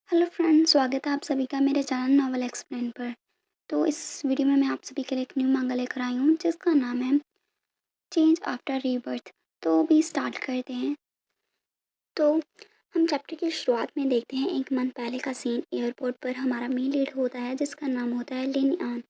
Hello friends, स्वागत है आप सभी का मेरे चैनल नॉवल एक्सप्लेन पर। तो इस वीडियो में मैं आप सभी के लिए एक न्यू मांगा लेकर आई हूँ जिसका नाम है चेंज आफ्टर रीबर्थ। तो अभी स्टार्ट करते हैं। तो हम चैप्टर की शुरुआत में देखते हैं एक मंथ पहले का सीन। एयरपोर्ट पर हमारा मेन लीड होता है जिसका नाम होता है लिन आन।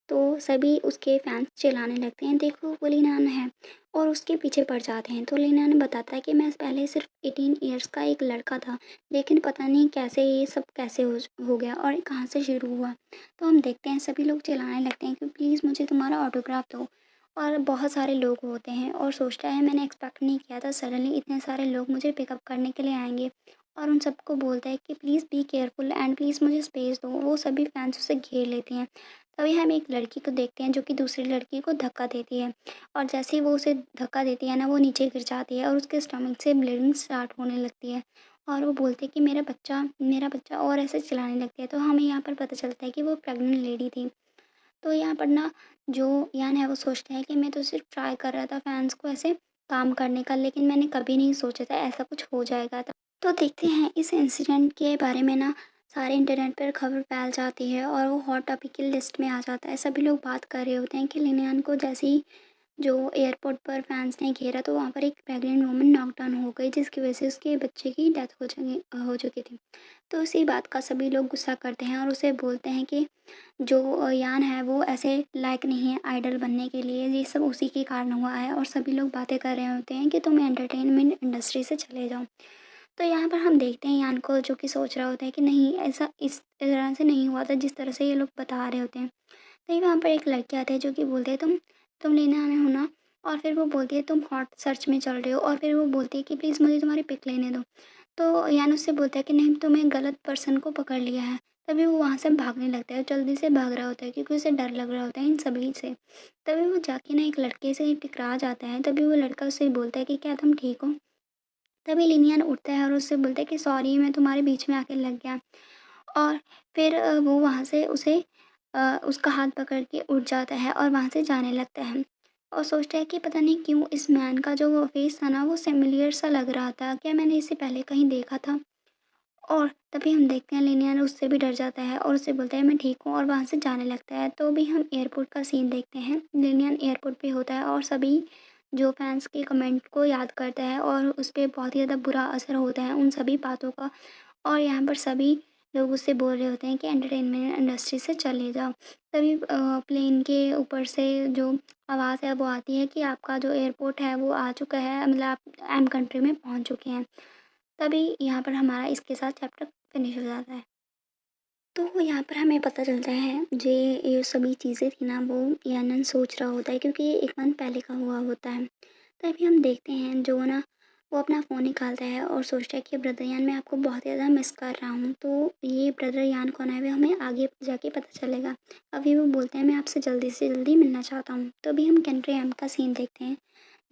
तो सभी उसके फैंस चिल्लाने लगते हैं, देखो वो लिन आन है, और उसके पीछे पड़ जाते हैं। तो लिन आन बताता है कि मैं पहले सिर्फ 18 ईयर्स का एक लड़का था, लेकिन पता नहीं कैसे ये सब कैसे हो गया और कहाँ से शुरू हुआ। तो हम देखते हैं सभी लोग चिल्लाने लगते हैं कि प्लीज़ मुझे तुम्हारा ऑटोग्राफ दो। और बहुत सारे लोग होते हैं और सोचता है मैंने एक्सपेक्ट नहीं किया था सडनली इतने सारे लोग मुझे पिकअप करने के लिए आएंगे। और उन सबको बोलता है कि please be careful and please मुझे स्पेस दो। वो सभी फैंस उसे घेर लेते हैं। तभी हम एक लड़की को देखते हैं जो कि दूसरी लड़की को धक्का देती है। और जैसे ही वो उसे धक्का देती है ना, वो नीचे गिर जाती है और उसके स्टमक से ब्लीडिंग स्टार्ट होने लगती है। और वो बोलते हैं कि मेरा बच्चा, और ऐसे चिल्लाने लगती है। तो हमें यहाँ पर पता चलता है कि वो प्रेग्नेंट लेडी थी। तो यहाँ पर ना जो यान है वो सोचता है कि मैं तो सिर्फ ट्राई कर रहा था फैंस को ऐसे काम करने का, लेकिन मैंने कभी नहीं सोचा था ऐसा कुछ हो जाएगा। तो देखते हैं इस इंसिडेंट के बारे में ना सारे इंटरनेट पर खबर फैल जाती है और वो हॉट टॉपिक की लिस्ट में आ जाता है। सभी लोग बात कर रहे होते हैं कि लिनयान को जैसे ही जो एयरपोर्ट पर फैंस ने घेरा तो वहाँ पर एक प्रेग्नेंट वुमन नॉकडाउन हो गई, जिसकी वजह से उसके बच्चे की डेथ हो चुकी थी। तो इसी बात का सभी लोग गुस्सा करते हैं और उसे बोलते हैं कि जो यान है वो ऐसे लायक नहीं है आइडल बनने के लिए, ये सब उसी के कारण हुआ है। और सभी लोग बातें कर रहे होते हैं कि तुम एंटरटेनमेंट इंडस्ट्री से चले जाओ। तो यहाँ पर हम देखते हैं यान को जो कि सोच रहा होता है कि नहीं, ऐसा इस तरह से नहीं हुआ था जिस तरह से ये लोग बता रहे होते हैं। तभी वहाँ पर एक लड़की आती है जो कि बोलते हैं तुम लेने आने हो ना। और फिर वो बोलती है तुम हॉट सर्च में चल रहे हो, और फिर वो बोलती है कि प्लीज़ मुझे तुम्हारी पिक लेने दो। तो यान उससे बोलता है कि नहीं, तुमने गलत पर्सन को पकड़ लिया है। तभी वो वहाँ से भागने लगता है, जल्दी से भाग रहा होता है क्योंकि उसे डर लग रहा होता है इन सभी से। तभी वो जाके ना एक लड़के से टकरा जाता है। तभी वो लड़का उससे बोलता है कि क्या तुम ठीक हो। तभी लिनियन उठता है और उससे बोलता है कि सॉरी, मैं तुम्हारे बीच में आके लग गया। और फिर वो वहाँ से उसका हाथ पकड़ के उठ जाता है और वहाँ से जाने लगता है। और सोचता है कि पता नहीं क्यों इस मैन का जो वो फेस था ना वो सिमिलियर सा लग रहा था, क्या मैंने इसे पहले कहीं देखा था। और तभी हम देखते हैं लिनियन उससे भी डर जाता है और उससे बोलता है मैं ठीक हूँ, और वहाँ से जाने लगता है। तो भी हम एयरपोर्ट का सीन देखते हैं। लिनियन एयरपोर्ट पे होता है और सभी जो फैंस के कमेंट को याद करता है और उस पे बहुत ही ज़्यादा बुरा असर होता है उन सभी बातों का। और यहाँ पर सभी लोग उससे बोल रहे होते हैं कि एंटरटेनमेंट इंडस्ट्री से चले जाओ। तभी प्लेन के ऊपर से जो आवाज़ है वो आती है कि आपका जो एयरपोर्ट है वो आ चुका है, मतलब आप एम कंट्री में पहुँच चुके हैं। तभी यहाँ पर हमारा इसके साथ चैप्टर फिनिश हो जाता है। तो यहाँ पर हमें पता चलता है ये सभी चीज़ें थी ना वो यानन सोच रहा होता है क्योंकि ये 1 मंथ पहले का हुआ होता है। तभी हम देखते हैं जो ना वो अपना फ़ोन निकालता है और सोचता है कि ब्रदर यान मैं आपको बहुत ज़्यादा मिस कर रहा हूँ। तो ये ब्रदर यान कौन है वो हमें आगे जाके पता चलेगा। अभी वो बोलते हैं मैं आपसे जल्दी से जल्दी मिलना चाहता हूँ। तो अभी हम कंट्री एम का सीन देखते हैं।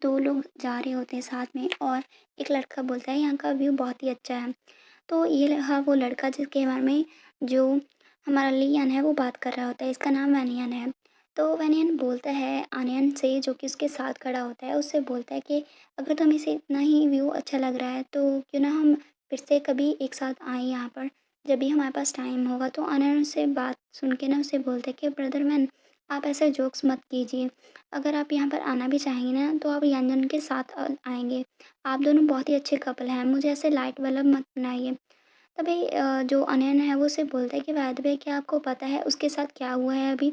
2 लोग जा रहे होते हैं साथ में और एक लड़का बोलता है यहाँ का व्यू बहुत ही अच्छा है। तो ये रहा वो लड़का जिसके बारे में जो हमारा लियान है वो बात कर रहा होता है, इसका नाम वैनियन है। तो वैनियन बोलता है आनयन से जो कि उसके साथ खड़ा होता है, उससे बोलता है कि अगर तुम्हें इसे इतना ही व्यू अच्छा लग रहा है तो क्यों ना हम फिर से कभी एक साथ आएँ यहाँ पर, जब भी हमारे पास टाइम होगा। तो आनयन उससे बात सुन के ना उसे बोलता है कि ब्रदर मैन, आप ऐसे जोक्स मत कीजिए। अगर आप यहाँ पर आना भी चाहेंगे ना तो आप यानजन के साथ आएँगे। आप दोनों बहुत ही अच्छे कपल हैं, मुझे ऐसे लाइट वाला मत बनाइए। तभी जो अनयन है वो उसे बोलता है कि बाय द वे क्या आपको पता है उसके साथ क्या हुआ है अभी?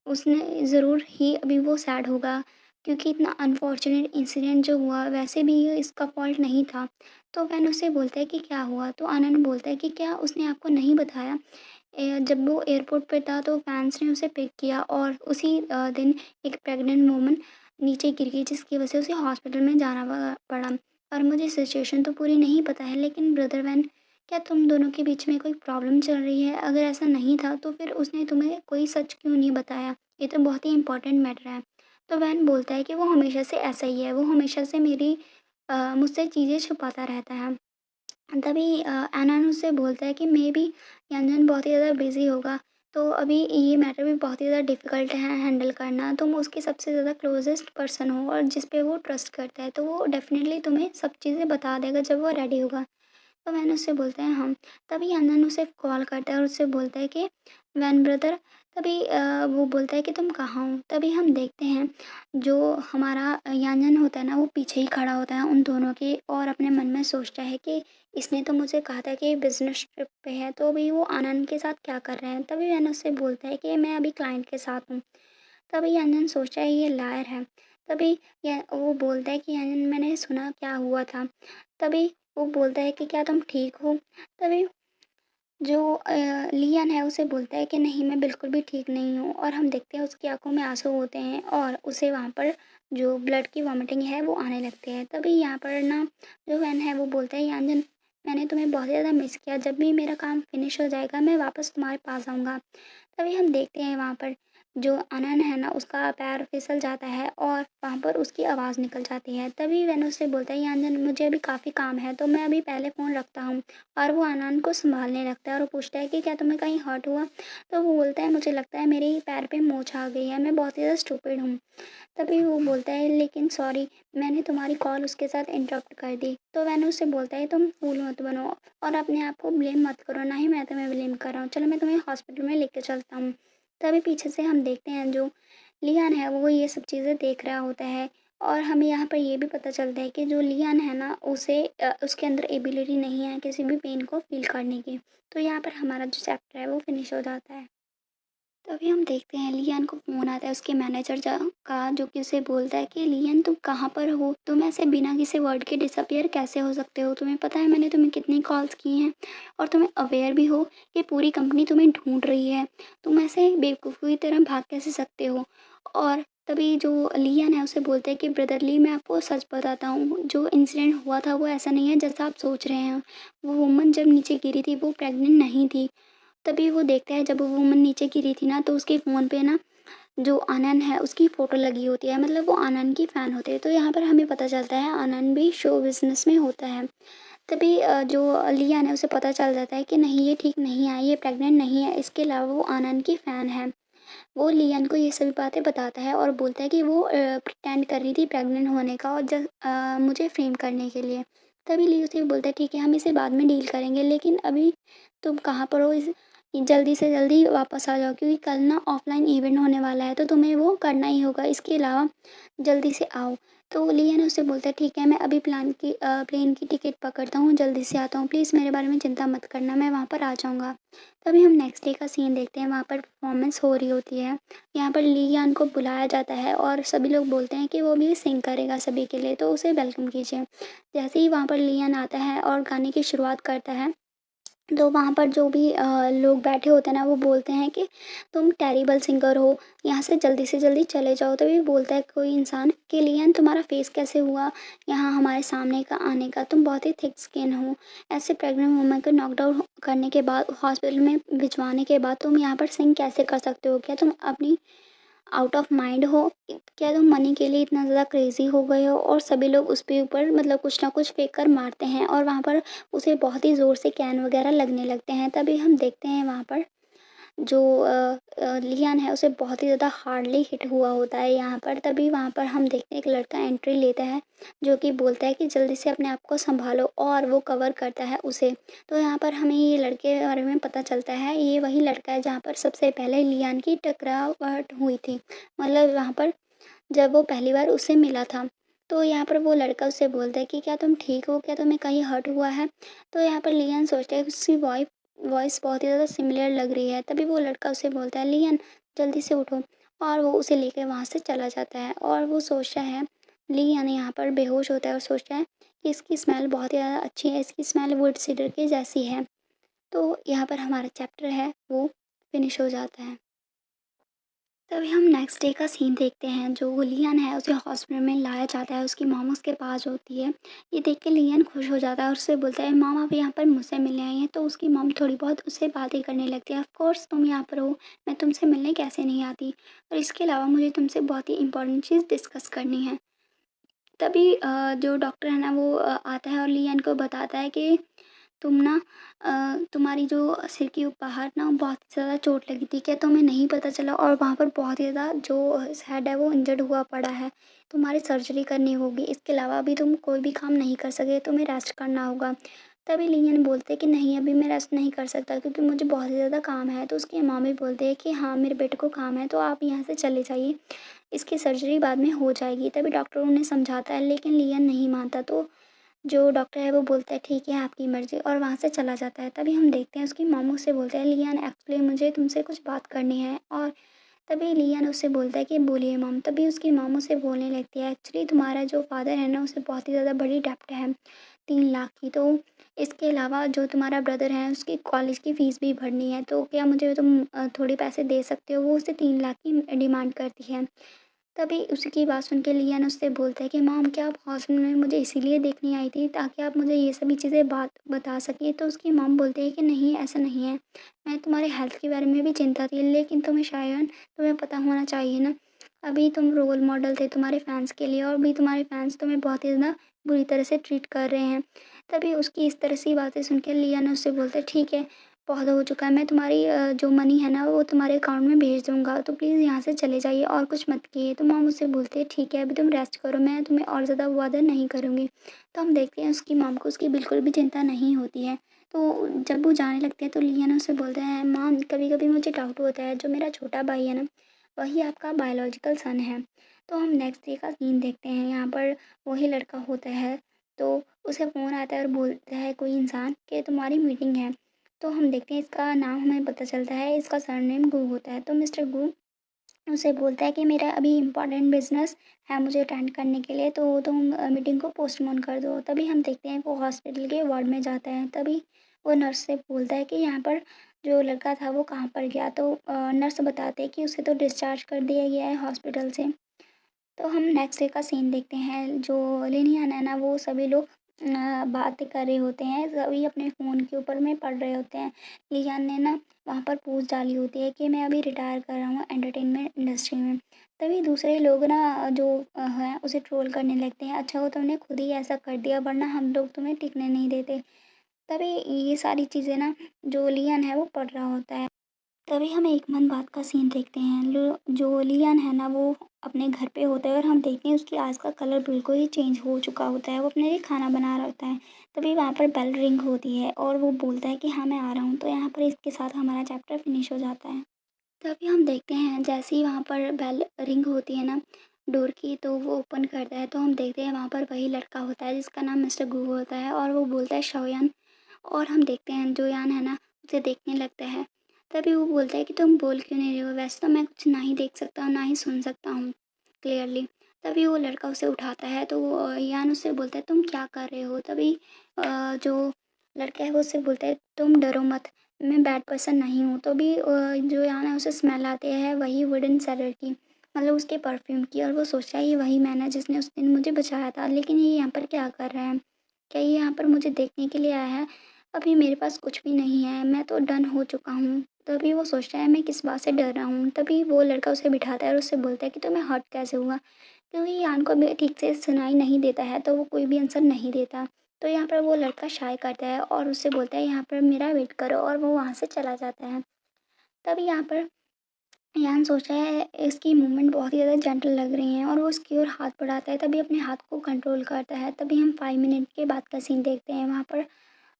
उसने ज़रूर ही अभी वो सैड होगा क्योंकि इतना अनफॉर्चुनेट इंसिडेंट जो हुआ वैसे भी ये इसका फ़ॉल्ट नहीं था। तो वैन उससे बोलता है कि क्या हुआ? तो आनंद बोलता है कि क्या उसने आपको नहीं बताया? जब वो एयरपोर्ट पे था तो फैन्स ने उसे पिक किया और उसी दिन एक प्रेग्नेंट वूमन नीचे गिर गई जिसकी वजह से उसे हॉस्पिटल में जाना पड़ा। और मुझे सिचुएशन तो पूरी नहीं पता है, लेकिन ब्रदर वैन, क्या तुम दोनों के बीच में कोई प्रॉब्लम चल रही है? अगर ऐसा नहीं था तो फिर उसने तुम्हें कोई सच क्यों नहीं बताया? ये तो बहुत ही इम्पोर्टेंट मैटर है। तो वैन बोलता है कि वो हमेशा से ऐसा ही है, वो हमेशा से मुझसे चीज़ें छुपाता रहता है। तभी एनान उससे बोलता है कि मेबी यंजन बहुत ही ज़्यादा बिज़ी होगा, तो अभी ये मैटर भी बहुत ही ज़्यादा डिफ़िकल्ट है हैंडल करना। तुम उसके सबसे ज़्यादा क्लोज़ेस्ट पर्सन हो और जिस पे वो ट्रस्ट करता है, तो वो डेफ़िनेटली तुम्हें सब चीज़ें बता देगा जब वो रेडी होगा। तो वैन उससे बोलता है हाँ। तभी अनन उसे कॉल करता है और उससे बोलता है कि वैन ब्रदर। तभी वो बोलता है कि तुम कहाँ हो? तभी हम देखते हैं जो हमारा यानन होता है ना, वो पीछे ही खड़ा होता है उन दोनों के और अपने मन में सोचता है कि इसने तो मुझे कहा था कि बिजनेस ट्रिप पे है, तो अभी वो आनंद के साथ क्या कर रहे हैं? तभी वैन उससे बोलता है कि मैं अभी क्लाइंट के साथ हूँ। तभी अंजन सोचता है ये लायर है। तभी वो बोलता है कि अंजन मैंने सुना क्या हुआ था। तभी वो बोलता है कि क्या तुम ठीक हो? तभी जो लियन है उसे बोलता है कि नहीं मैं बिल्कुल भी ठीक नहीं हूँ और हम देखते हैं उसकी आंखों में आंसू होते हैं और उसे वहाँ पर जो ब्लड की वॉमिटिंग है वो आने लगती है। तभी यहाँ पर ना जो वैन है वो बोलता है यानजन मैंने तुम्हें बहुत ज़्यादा मिस किया, जब भी मेरा काम फिनिश हो जाएगा मैं वापस तुम्हारे पास आऊँगा। तभी हम देखते हैं वहाँ पर जो अनन है ना उसका पैर फिसल जाता है और वहाँ पर उसकी आवाज़ निकल जाती है। तभी वैन उससे बोलता है यानजन मुझे अभी काफ़ी काम है तो मैं अभी पहले फ़ोन रखता हूँ। और वो आनंद को सँभालने लगता है और वो पूछता है कि क्या तुम्हें कहीं हर्ट हुआ? तो वो बोलता है मुझे लगता है मेरे पैर पे मोच आ गई है, मैं बहुत ज़्यादा स्टूपिड हूँ। तभी वो बोलता है लेकिन सॉरी मैंने तुम्हारी कॉल उसके साथ इंटरप्ट कर दी। तो वैन उससे बोलता है तुम फूल मत बनो और अपने आप को ब्लेम मत करो, ना ही मैं तुम्हें ब्लेम कर रहा हूँ। चलो मैं तुम्हें हॉस्पिटल में लेके चलता हूँ। तभी पीछे से हम देखते हैं जो लियान है वो ये सब चीज़ें देख रहा होता है और हमें यहाँ पर ये भी पता चलता है कि जो लियान है ना उसे उसके अंदर एबिलिटी नहीं है किसी भी पेन को फ़ील करने की। तो यहाँ पर हमारा जो चैप्टर है वो फिनिश हो जाता है। तभी हम देखते हैं लियान को फ़ोन आता है उसके मैनेजर का, जो कि उसे बोलता है कि लियान तुम कहाँ पर हो? तुम ऐसे बिना किसी वर्ड के डिसअपियर कैसे हो सकते हो? तुम्हें पता है मैंने तुम्हें कितनी कॉल्स की हैं और तुम्हें अवेयर भी हो कि पूरी कंपनी तुम्हें ढूँढ रही है। तुम ऐसे बेवकूफ़ी की तरह भाग कैसे सकते हो? और तभी जो लियान है उसे बोलता है कि ब्रदर ली मैं आपको सच बताता हूँ, जो इंसिडेंट हुआ था वो ऐसा नहीं है जैसा आप सोच रहे हैं। वो वुमन जब नीचे गिरी थी वो प्रेग्नेंट नहीं थी। तभी वो देखता है जब वो वुमन नीचे गिरी थी ना तो उसके फ़ोन पे ना जो आनंद है उसकी फ़ोटो लगी होती है, मतलब वो आनंद की फ़ैन होती है। तो यहाँ पर हमें पता चलता है आनंद भी शो बिज़नेस में होता है। तभी जो लियान है उसे पता चल जाता है कि नहीं ये ठीक नहीं है, ये प्रेग्नेंट नहीं है, इसके अलावा वो आनंद की फ़ैन है। वो लियान को ये सभी बातें बताता है और बोलता है कि वो प्रिटेंड कर रही थी प्रेग्नेंट होने का और मुझे फ्रेम करने के लिए। तभी ली उसे बोलता है ठीक है हम इसे बाद में डील करेंगे, लेकिन अभी तुम कहाँ पर हो? इस जल्दी से जल्दी वापस आ जाओ क्योंकि कल ना ऑफलाइन इवेंट होने वाला है तो तुम्हें वो करना ही होगा। इसके अलावा जल्दी से आओ। तो लियान उससे बोलता है ठीक है मैं अभी प्लेन की टिकट पकड़ता हूँ, जल्दी से आता हूँ, प्लीज़ मेरे बारे में चिंता मत करना, मैं वहाँ पर आ जाऊँगा। तभी हम नेक्स्ट डे का सीन देखते हैं, वहाँ पर परफॉर्मेंस हो रही होती है। यहाँ पर लियान को बुलाया जाता है और सभी लोग बोलते हैं कि वो भी सिंग करेगा सभी के लिए, तो उसे वेलकम कीजिए। जैसे ही वहाँ पर लियान आता है और गाने की शुरुआत करता है तो वहाँ पर जो भी लोग बैठे होते हैं ना वो बोलते हैं कि तुम टेरिबल सिंगर हो, यहाँ से जल्दी चले जाओ। तभी बोलता है कोई इंसान कि लियान तुम्हारा फेस कैसे हुआ यहाँ हमारे सामने का आने का, तुम बहुत ही थिक स्किन हो। ऐसे प्रेग्नेंट वुमन को नॉकडाउन करने के बाद हॉस्पिटल में भिजवाने के बाद तुम यहाँ पर सिंग कैसे कर सकते हो? क्या तुम अपनी आउट ऑफ माइंड हो? क्या तुम मनी के लिए इतना ज़्यादा क्रेज़ी हो गए हो? और सभी लोग उसके ऊपर मतलब कुछ ना कुछ फेंक कर मारते हैं और वहाँ पर उसे बहुत ही ज़ोर से कैन वगैरह लगने लगते हैं। तभी हम देखते हैं वहाँ पर जो लियान है उसे बहुत ही ज़्यादा हार्डली हिट हुआ होता है यहाँ पर। तभी वहाँ पर हम देखते हैं एक लड़का एंट्री लेता है जो कि बोलता है कि जल्दी से अपने आप को सँभालो और वो कवर करता है उसे। तो यहाँ पर हमें ये लड़के के बारे में पता चलता है, ये वही लड़का है जहाँ पर सबसे पहले लियान की टकरावट हुई थी। मतलब वहाँ पर जब वो पहली बार उससे मिला था। तो यहाँ पर वो लड़का उससे बोलता है कि क्या तुम ठीक हो? क्या तुम्हें कहीं हर्ट हुआ है? तो यहाँ पर लियान सोचता है कि उसकी वॉइस बहुत ही ज़्यादा सिमिलर लग रही है। तभी वो लड़का उससे बोलता है लियान जल्दी से उठो और वो उसे लेके वहाँ से चला जाता है और वो सोचता है, लियान यहाँ पर बेहोश होता है और सोचता है कि इसकी स्मेल बहुत ही ज़्यादा अच्छी है, इसकी स्मेल वुड सीडर की जैसी है। तो यहाँ पर हमारा चैप्टर है वो फिनिश हो जाता है। तभी हम नेक्स्ट डे का सीन देखते हैं, जो लियन है उसे हॉस्पिटल में लाया जाता है, उसकी मॉम उसके पास होती है। ये देख के लियन खुश हो जाता है और उससे बोलता है मॉम आप यहाँ पर मुझसे मिलने आई हैं। तो उसकी मॉम थोड़ी बहुत उससे बातें करने लगती है, ऑफ कोर्स तुम यहाँ पर हो, मैं तुमसे मिलने कैसे नहीं आती, और इसके अलावा मुझे तुमसे बहुत ही इंपॉर्टेंट चीज़ डिस्कस करनी है। तभी जो डॉक्टर है ना वो आता है और लियन को बताता है कि तुम ना तुम्हारी जो सिर के बाहर ना बहुत ज़्यादा चोट लगी थी, क्या तुम्हें नहीं पता चला? और वहाँ पर बहुत ही ज़्यादा जो हेड है वो इंजर्ड हुआ पड़ा है, तुम्हारी सर्जरी करनी होगी, इसके अलावा अभी तुम कोई भी काम नहीं कर सके, तुम्हें रेस्ट करना होगा। तभी लियन बोलते हैं कि नहीं, अभी मैं रेस्ट नहीं कर सकता क्योंकि मुझे बहुत ही ज़्यादा काम है। तो उसकी मम्मी बोलते हैं कि हाँ, मेरे बेटे को काम है तो आप यहाँ से चले जाइए, इसकी सर्जरी बाद में हो जाएगी। तभी डॉक्टर उन्हें समझाता है लेकिन लियन नहीं मानता। तो जो डॉक्टर है वो बोलता है ठीक है, आपकी मर्ज़ी, और वहाँ से चला जाता है। तभी हम देखते हैं उसकी मॉम उससे बोलते हैं, लियान एक्चुअली मुझे तुमसे कुछ बात करनी है। और तभी लियान उससे बोलता है कि बोलिए मॉम। तभी उसकी मॉम उससे बोलने लगती है, एक्चुअली तुम्हारा जो फादर है ना, उसे बहुत ही ज़्यादा बड़ी डेब्ट है, 3 लाख की। तो इसके अलावा जो तुम्हारा ब्रदर है उसकी कॉलेज की फ़ीस भी भरनी है, तो क्या मुझे तुम थोड़े पैसे दे सकते हो? वो उससे 3 लाख की डिमांड करती है। तभी उसकी बात सुन के लियान उससे बोलता है कि मॉम, क्या आप हॉस्पिटल में मुझे इसीलिए देखने आई थी ताकि आप मुझे ये सभी चीज़ें बात बता सकें? तो उसकी मॉम बोलती है कि नहीं, ऐसा नहीं है, मैं तुम्हारे हेल्थ के बारे में भी चिंता थी, लेकिन तुम्हें पता होना चाहिए ना, अभी तुम रोल मॉडल थे तुम्हारे फैंस के लिए और अभी तुम्हारे फैंस तुम्हें बहुत ही ज़्यादा बुरी तरह से ट्रीट कर रहे हैं। तभी उसकी इस तरह से बातें सुन के लियान उससे बोलता है, ठीक है, बहुत हो चुका है, मैं तुम्हारी जो मनी है ना वो तुम्हारे अकाउंट में भेज दूँगा, तो प्लीज़ यहाँ से चले जाइए और कुछ मत किए। तो मॉम उससे बोलती है, ठीक है, अभी तुम रेस्ट करो, मैं तुम्हें और ज़्यादा बॉदर नहीं करूँगी। तो हम देखते हैं उसकी मॉम को उसकी बिल्कुल भी चिंता नहीं होती है। तो जब वो जाने लगते हैं तो लियान उससे बोलते हैं, मॉम, कभी-कभी मुझे डाउट होता है, जो मेरा छोटा भाई है ना, वही आपका बायोलॉजिकल सन है। तो हम नेक्स्ट डे का सीन देखते हैं, यहाँ पर वही लड़का होता है, तो उसे फ़ोन आता है और बोलता है कोई इंसान कि तुम्हारी मीटिंग है। तो हम देखते हैं, इसका नाम हमें पता चलता है, इसका सरनेम गू होता है। तो मिस्टर गू उसे बोलता है कि मेरा अभी इम्पोर्टेंट बिज़नेस है मुझे अटेंड करने के लिए, तो तुम मीटिंग को पोस्टपोन कर दो। तभी हम देखते हैं वो हॉस्पिटल के वार्ड में जाता है। तभी वो नर्स से बोलता है कि यहाँ पर जो लड़का था वो कहाँ पर गया? तो नर्स बताते हैं कि उसे तो डिस्चार्ज कर दिया गया है हॉस्पिटल से। तो हम नेक्स्ट डे का सीन देखते हैं, जो लिनियन है ना, वो सभी लोग बातें कर रहे होते हैं, सभी अपने फ़ोन के ऊपर में पढ़ रहे होते हैं। लियान ने ना वहाँ पर पोस्ट डाली होती है कि मैं अभी रिटायर कर रहा हूँ एंटरटेनमेंट इंडस्ट्री में। तभी दूसरे लोग ना जो हैं उसे ट्रोल करने लगते हैं, अच्छा, वो तुमने खुद ही ऐसा कर दिया, वरना हम लोग तुम्हें टिकने नहीं देते। तभी ये सारी चीज़ें ना जो लियान है वो पढ़ रहा होता है। तभी हम एक मन बात का सीन देखते हैं। लो जो लियान है ना, वो अपने घर पे होता है और हम देखते हैं उसकी आँख का कलर बिल्कुल ही चेंज हो चुका होता है। वो अपने लिए खाना बना रहा होता है। तभी वहाँ पर बेल रिंग होती है और वो बोलता है कि हाँ, मैं आ रहा हूँ। तो यहाँ पर इसके साथ हमारा चैप्टर फिनिश हो जाता है। तभी हम देखते हैं जैसे ही वहाँ पर बेल रिंग होती है ना डोर की, तो वो ओपन करता है, तो हम देखते हैं वहाँ पर वही लड़का होता है जिसका नाम मिस्टर गू होता है और वो बोलता है शोयान। और हम देखते हैं जो यान है ना उसे देखने लगता है। तभी वो बोलता है कि तुम बोल क्यों नहीं रहे हो? वैसे तो मैं कुछ ना ही देख सकता हूँ ना ही सुन सकता हूँ क्लियरली। तभी वो लड़का उसे उठाता है, तो यान उससे बोलता है तुम क्या कर रहे हो? तभी जो लड़का है वो उससे बोलता है तुम डरो मत, मैं बैड पर्सन नहीं हूँ। तो भी जो यान है उसे स्मेल आती है वही वुडन सेलर की, मतलब उसके परफ्यूम की, और वो सोचता है ये वही मैन है जिसने उस दिन मुझे बचाया था, लेकिन ये यहाँ पर क्या कर रहा है? क्या ये यहाँ पर मुझे देखने के लिए आया है? अभी मेरे पास कुछ भी नहीं है, मैं तो डन हो चुका हूँ। तभी वो सोचता है मैं किस बात से डर रहा हूँ। तभी वो लड़का उसे बिठाता है और उससे बोलता है कि तुम्हें हर्ट कैसे हुआ? क्योंकि यान को भी ठीक से सुनाई नहीं देता है, तो वो कोई भी आंसर नहीं देता। तो यहाँ पर वो लड़का शाय करता है और उससे बोलता है यहाँ पर मेरा वेट करो, और वो वहाँ से चला जाता है। तभी यहाँ पर यान सोचता है इसकी मूवमेंट बहुत ही ज़्यादा जेंटल लग रही हैं और वो उसकी ओर हाथ बढ़ाता है, तभी अपने हाथ को कंट्रोल करता है। तभी हम 5 मिनट के बाद का सीन देखते हैं, वहाँ पर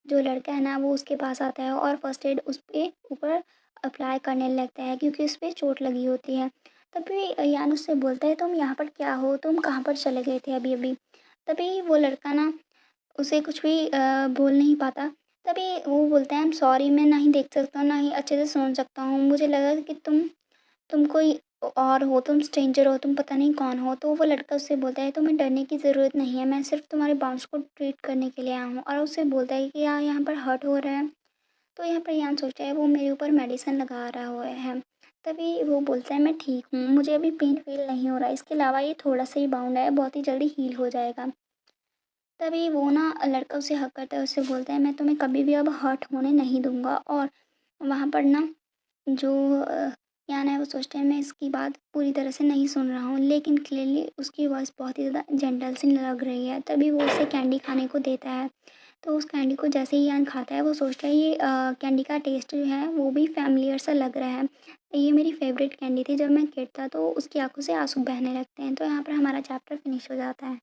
जो लड़का है ना वो उसके पास आता है और फर्स्ट एड उसके ऊपर अप्लाई करने लगता है क्योंकि उस पे चोट लगी होती है। तभी यान उससे बोलता है तुम यहाँ पर क्या हो? तुम कहाँ पर चले गए थे अभी-अभी? तभी वो लड़का ना उसे कुछ भी बोल नहीं पाता। तभी वो बोलता है आई एम सॉरी, मैं नहीं देख सकता हूँ, ना ही अच्छे से सुन सकता हूँ। मुझे लगा कि तुम कोई और हो, तुम स्ट्रेंजर हो, तुम पता नहीं कौन हो। तो वो लड़का उससे बोलता है तुम्हें डरने की ज़रूरत नहीं है, मैं सिर्फ़ तुम्हारे बाउंस को ट्रीट करने के लिए आया हूँ, और उससे बोलता है कि यार यहाँ पर हर्ट हो रहा है। तो यहाँ पर यान सोचता है वो मेरे ऊपर मेडिसिन लगा रहा हुआ है। तभी वो बोलता है मैं ठीक हूँ, मुझे अभी पेन फ़ील नहीं हो रहा है, इसके अलावा ये थोड़ा-सा ही बाउंड है, बहुत ही जल्दी हील हो जाएगा। तभी वो ना लड़का उसे हग करता है, उससे बोलता है मैं तुम्हें कभी भी अब हर्ट होने नहीं दूँगा। और वहाँ पर ना जो यान है वो सोचता है मैं इसकी बात पूरी तरह से नहीं सुन रहा हूँ, लेकिन क्लियरली उसकी वॉइस बहुत ही ज़्यादा जेंटल सी लग रही है। तभी वो उसे कैंडी खाने को देता है। तो उस कैंडी को जैसे ही यान खाता है वो सोचता है ये कैंडी का टेस्ट जो है वो भी फ़ैमिलियर सा लग रहा है। ये मेरी फ़ेवरेट कैंडी थी, जब मैं किड था। तो उसकी आँखों से आँसू बहने लगते हैं। तो यहाँ पर हमारा चैप्टर फिनिश हो जाता है।